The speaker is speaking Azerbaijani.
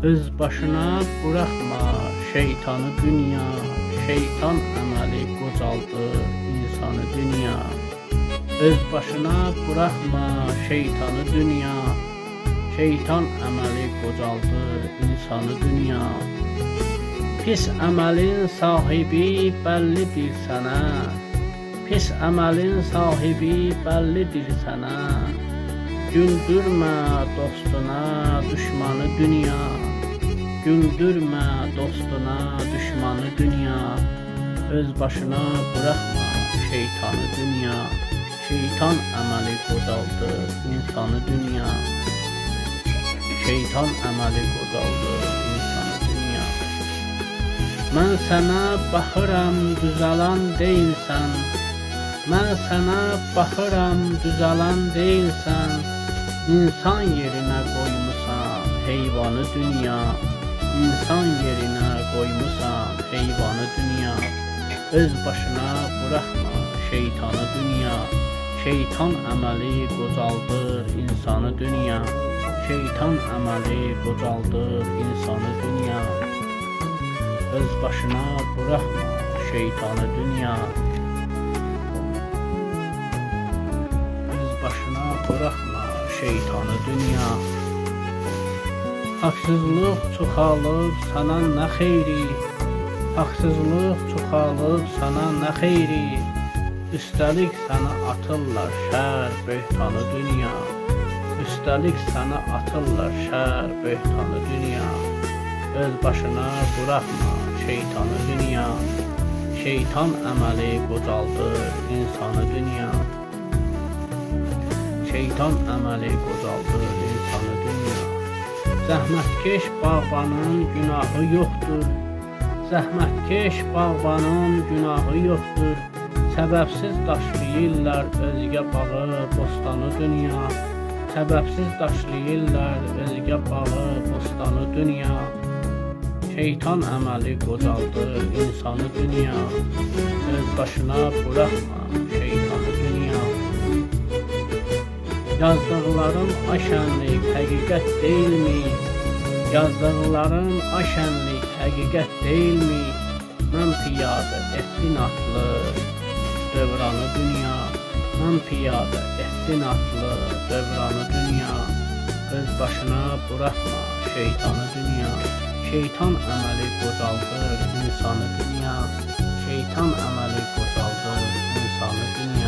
Öz başına bırakma şeytanı dünya, şeytan əməli qocaldır insanı dünya. Öz başına bırakma şeytanı dünya, şeytan əməli qocaldır insanı dünya. Pis əməlin sahibi bəllidir sənə, pis əməlin sahibi bəllidir sənə. Güldürmə dostuna, düşmanı dünya, güldürmə dostuna, düşmanı dünya. Öz başına bırakma şeytanı dünya, şeytan əməli qocaldır insanı dünya. Şeytan əməli qocaldır insanı dünya. Mən sənə baxıram, düzələn deyilsən, mən sənə baxıram, düzələn deyilsən. İnsan yerinə qoymusan heyvanı dünya, İnsan yerinə qoymusan heyvanı dünya. Öz başına bırakma şeytanı dünya, şeytan əməli qocaldır insanı dünya. Şeytan əməli qocaldır insanı dünya. Öz başına bırakma şeytanı dünya, öz başına bırakma şeytanı dünya. Haksızlıq çoxalıb sana nə xeyri, haksızlıq çoxalıb sana nə xeyri. Üstəlik sənə atırlar şər böhtanı dünya, üstəlik sənə atırlar şər böhtanı dünya. Öz başına bırakma şeytanı dünya, şeytan əməli qocaldır insanı dünya. Şeytan əməli qocaldır insanı dünya. Zəhmətkeş bağbanın günahı yoxdur, zəhmətkeş bağbanın günahı yoxdur. Səbəbsiz daşlayırlar özgə bağı, bostanı dünya, səbəbsiz daşlayırlar özgə bağı, bostanı dünya. Şeytan əməli qocaldır insanı dünya. Öz başına bırakma şeytanı dünya. Yazdıqların aşənlik həqiqət deyilmi? Yazdıqların aşənlik həqiqət deyilmi? Mən piyadə etdin atlı dövranı dünya, mən piyadə etdin atlı dövranı dünya. Öz başına bırakma şeytanı dünya, şeytan əməli qocaldır insanı dünya, şeytan əməli qocaldır insanı dünya.